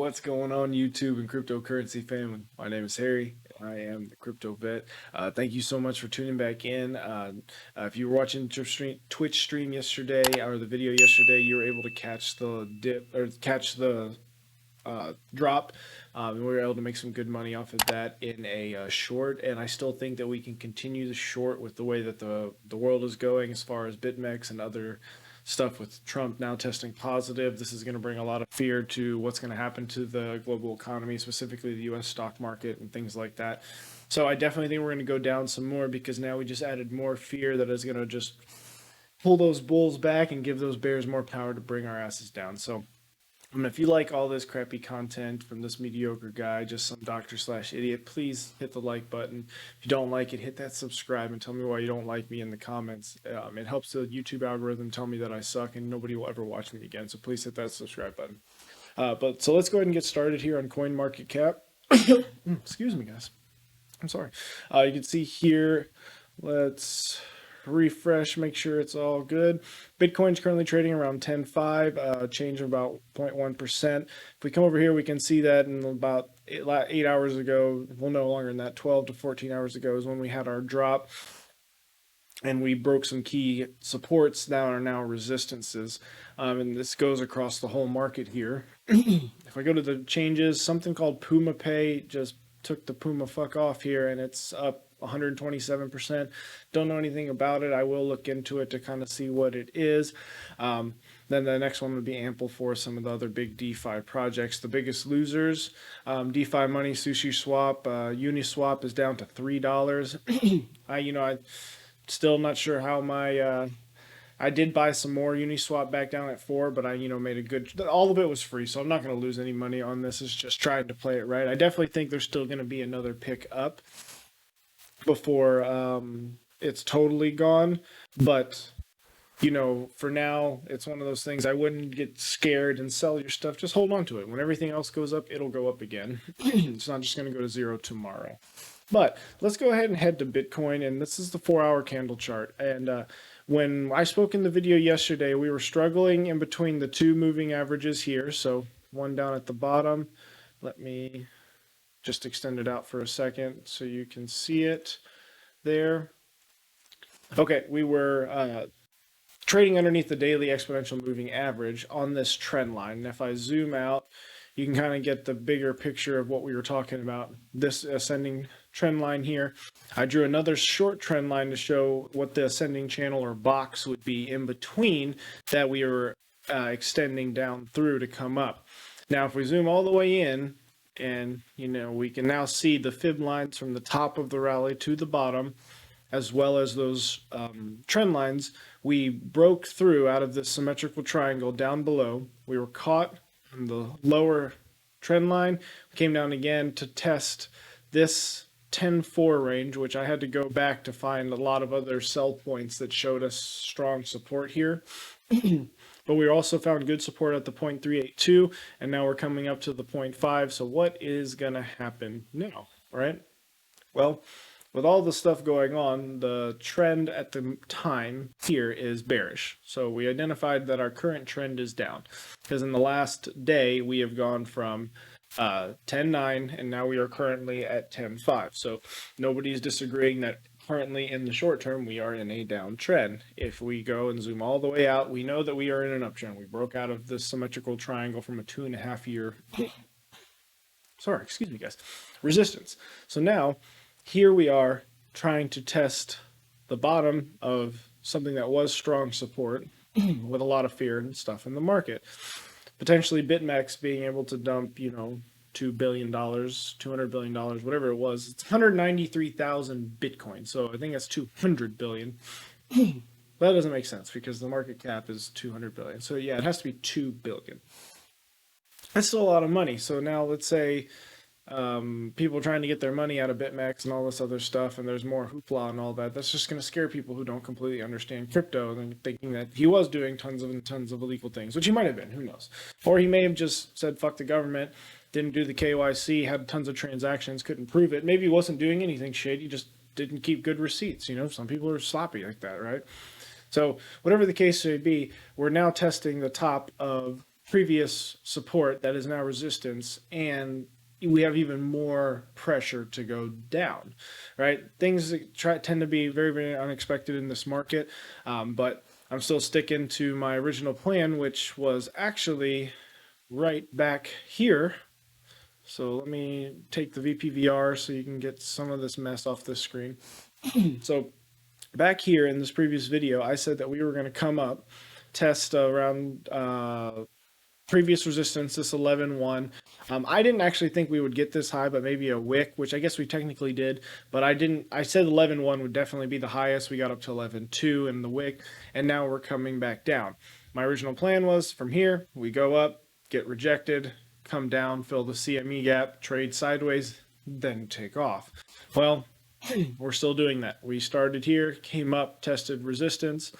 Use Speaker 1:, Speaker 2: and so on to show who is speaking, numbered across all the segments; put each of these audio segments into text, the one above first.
Speaker 1: What's going on, YouTube and cryptocurrency family? My name is Harry. I am the crypto vet. Thank you so much for tuning back in. If you were watching Twitch stream yesterday or the video yesterday, you were able to catch the dip or catch the drop, and we were able to make some good money off of that in a short. And I still think that we can continue the short with the way that the world is going as far as BitMEX and other stuff with Trump now testing positive. This is going to bring a lot of fear to what's going to happen to the global economy, specifically the US stock market and things like that. So I definitely think we're going to go down some more because now we just added more fear that is going to just pull those bulls back and give those bears more power to bring our asses down. So if you like all this crappy content from this mediocre guy, just some doctor/idiot, please hit the like button. If you don't like it, hit that subscribe and tell me why you don't like me in the comments. It helps the YouTube algorithm tell me that I suck and nobody will ever watch me again. So please hit that subscribe button. So let's go ahead and get started here on CoinMarketCap. Excuse me, guys. I'm sorry. You can see here, let's refresh, make sure it's all good. Bitcoin's currently trading around 10.5, change of about 0.1%. If we come over here, we can see that in about 8 hours ago, well, no longer than that, 12 to 14 hours ago is when we had our drop. And we broke some key supports that are now resistances. And this goes across the whole market here. If I go to the changes, something called Puma Pay just took the Puma fuck off here, and it's up 127%. Don't know anything about it. I will look into it to kind of see what it is. Then the next one would be Ample for some of the other big DeFi projects. The biggest losers, DeFi Money, Sushi Swap, Uniswap is down to $3. I'm still not sure how my I did buy some more Uniswap back down at 4, but I, made a good, all of it was free, so I'm not going to lose any money on this. It's just trying to play it right. I definitely think there's still going to be another pick up before it's totally gone. But, for now, it's one of those things. I wouldn't get scared and sell your stuff. Just hold on to it. When everything else goes up, it'll go up again. It's not just going to go to zero tomorrow. But let's go ahead and head to Bitcoin, and this is the 4-hour candle chart. And when I spoke in the video yesterday, we were struggling in between the two moving averages here. So one down at the bottom. Let me just extend it out for a second so you can see it there. Okay, we were trading underneath the daily exponential moving average on this trend line. And if I zoom out, you can kind of get the bigger picture of what we were talking about. This ascending trend line here. I drew another short trend line to show what the ascending channel or box would be in between that we were extending down through to come up. Now, if we zoom all the way in, and we can now see the fib lines from the top of the rally to the bottom, as well as those trend lines. We broke through out of this symmetrical triangle down below. We were caught on the lower trend line. We came down again to test this 10.4 range, which I had to go back to find a lot of other sell points that showed us strong support here. But we also found good support at the 0.382, and now we're coming up to the 0.5. So what is going to happen now, right? Well, with all the stuff going on, the trend at the time here is bearish. So we identified that our current trend is down, because in the last day we have gone from 10.9 and now we are currently at 10.5. So nobody's disagreeing that currently in the short term we are in a downtrend. If we go and zoom all the way out, we know that we are in an uptrend. We broke out of this symmetrical triangle from a 2.5 year resistance. So now here we are trying to test the bottom of something that was strong support with a lot of fear and stuff in the market. Potentially BitMEX being able to dump, $2 billion, $200 billion, whatever it was. It's 193,000 Bitcoin. So I think that's 200 billion. That doesn't make sense because the market cap is 200 billion. So yeah, it has to be 2 billion. That's still a lot of money. So now let's say people trying to get their money out of BitMEX and all this other stuff, and there's more hoopla and all that. That's just going to scare people who don't completely understand crypto and thinking that he was doing tons of illegal things, which he might have been, who knows. Or he may have just said, fuck the government, didn't do the KYC, had tons of transactions, couldn't prove it. Maybe he wasn't doing anything shady, just didn't keep good receipts. Some people are sloppy like that, right? So whatever the case may be, we're now testing the top of previous support that is now resistance, and we have even more pressure to go down, right? Things tend to be very, very unexpected in this market, but I'm still sticking to my original plan, which was actually right back here. So let me take the VPVR so you can get some of this mess off this screen. So back here in this previous video, I said that we were going to come up, test around previous resistance, this 11.1. I didn't actually think we would get this high, but maybe a wick, which I guess we technically did, but I said 11.1 would definitely be the highest. We got up to 11.2 in the wick, and now we're coming back down. My original plan was from here, we go up, get rejected, come down, fill the CME gap, trade sideways, then take off. Well, we're still doing that. We started here, came up, tested resistance,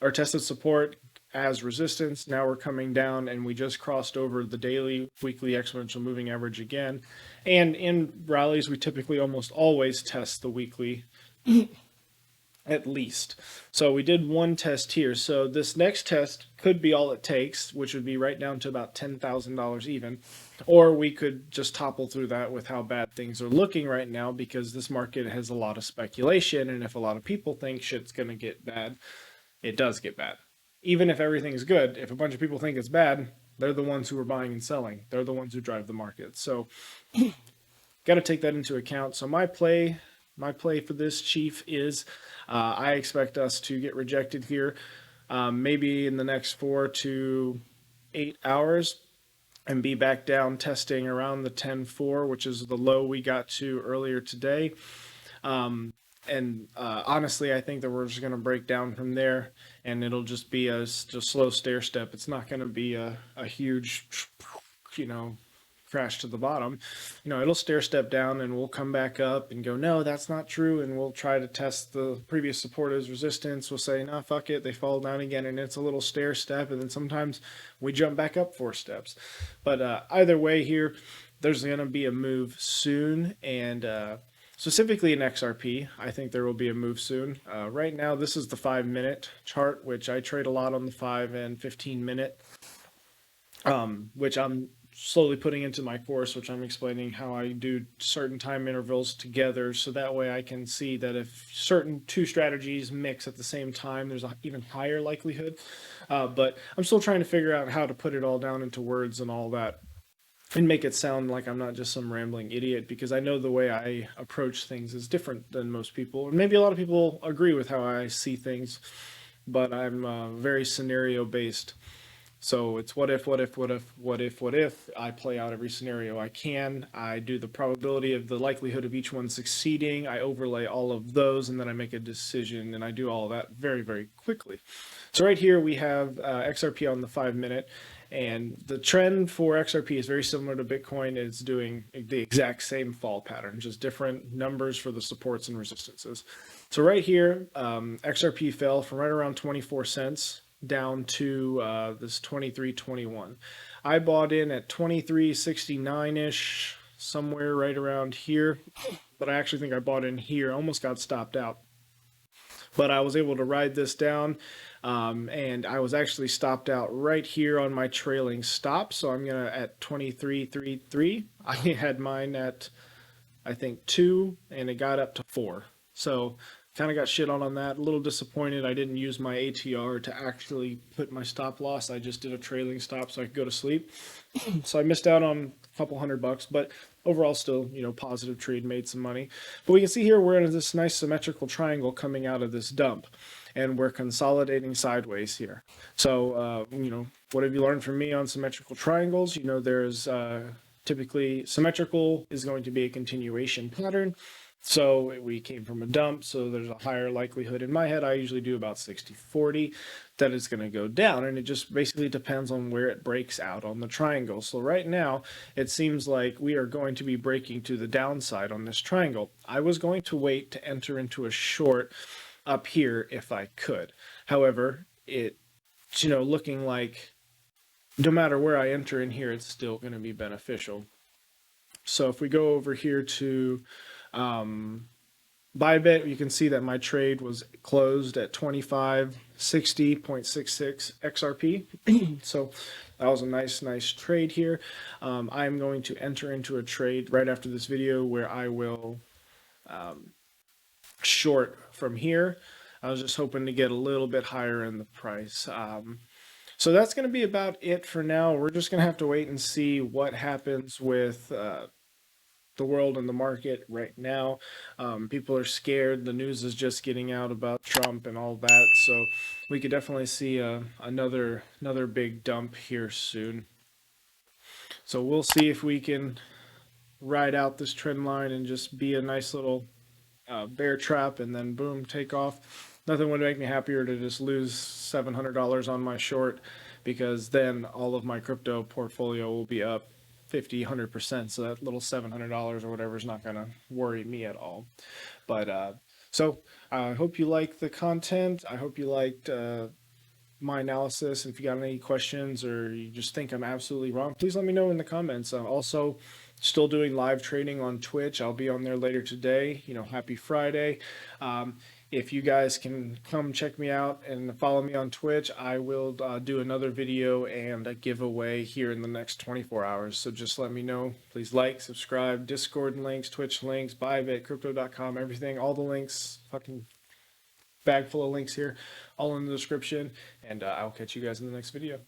Speaker 1: or tested support as resistance. Now we're coming down, and we just crossed over the daily, weekly exponential moving average again. And in rallies, we typically almost always test the weekly at least. So we did one test here. So this next test could be all it takes, which would be right down to about $10,000 even. Or we could just topple through that with how bad things are looking right now, because this market has a lot of speculation. And if a lot of people think shit's going to get bad, it does get bad. Even if everything's good, if a bunch of people think it's bad, they're the ones who are buying and selling. They're the ones who drive the market. So got to take that into account. So my play for this, Chief, is I expect us to get rejected here maybe in the next 4 to 8 hours and be back down testing around the 10.4, which is the low we got to earlier today. Honestly, I think that we're just going to break down from there, and it'll just be a slow stair step. It's not going to be a huge, crash to the bottom. It'll stair step down, and we'll come back up and go, no, that's not true. And we'll try to test the previous support as resistance. We'll say, nah, fuck it. They fall down again, and it's a little stair step. And then sometimes we jump back up 4 steps. But either way here, there's going to be a move soon. And specifically in XRP, I think there will be a move soon. Right now, this is the 5-minute chart, which I trade a lot on the 5 and 15-minute, which I'm slowly putting into my course, which I'm explaining how I do certain time intervals together, so that way I can see that if certain 2 strategies mix at the same time, there's an even higher likelihood. But I'm still trying to figure out how to put it all down into words and all that, and make it sound like I'm not just some rambling idiot, because I know the way I approach things is different than most people. And maybe a lot of people agree with how I see things, but I'm very scenario based. So it's what if. I play out every scenario I can. I do the probability of the likelihood of each one succeeding. I overlay all of those, and then I make a decision, and I do all of that very, very quickly. So right here we have XRP on the 5-minute. And the trend for XRP is very similar to Bitcoin. It's doing the exact same fall pattern, just different numbers for the supports and resistances. So right here, XRP fell from right around 24 cents down to this 23.21. I bought in at 23.69-ish, somewhere right around here. But I actually think I bought in here, almost got stopped out. But I was able to ride this down. And I was actually stopped out right here on my trailing stop. So I'm going to at 23.33. I had mine at, I think, 2, and it got up to 4. So kind of got shit on that. A little disappointed I didn't use my ATR to actually put my stop loss. I just did a trailing stop so I could go to sleep. So I missed out on a couple $100, but overall still, positive trade, made some money. But we can see here we're in this nice symmetrical triangle coming out of this dump, and we're consolidating sideways here. So, what have you learned from me on symmetrical triangles? There's typically symmetrical is going to be a continuation pattern. So we came from a dump, so there's a higher likelihood. In my head, I usually do about 60-40 that it's going to go down, and it just basically depends on where it breaks out on the triangle. So right now, it seems like we are going to be breaking to the downside on this triangle. I was going to wait to enter into a short up here if I could. However, it's looking like no matter where I enter in here, it's still going to be beneficial. So if we go over here to Bybit, you can see that my trade was closed at 2560.66 XRP. So that was a nice trade here. I'm going to enter into a trade right after this video where I will short from here. I was just hoping to get a little bit higher in the price. So that's going to be about it for now. We're just going to have to wait and see what happens with the world and the market right now. People are scared. The news is just getting out about Trump and all that. So we could definitely see another big dump here soon. So we'll see if we can ride out this trend line and just be a nice little bear trap and then boom, take off. Nothing would make me happier to just lose $700 on my short, because then all of my crypto portfolio will be up 50, 100%. So that little $700 or whatever is not going to worry me at all. But so I hope you liked the content. I hope you liked my analysis. If you got any questions or you just think I'm absolutely wrong, please let me know in the comments. Also, still doing live trading on Twitch. I'll be on there later today. Happy Friday. If you guys can come check me out and follow me on Twitch, I will do another video and a giveaway here in the next 24 hours. So just let me know. Please like, subscribe, Discord links, Twitch links, Bybit, crypto.com, everything, all the links, fucking bag full of links here, all in the description. And I'll catch you guys in the next video.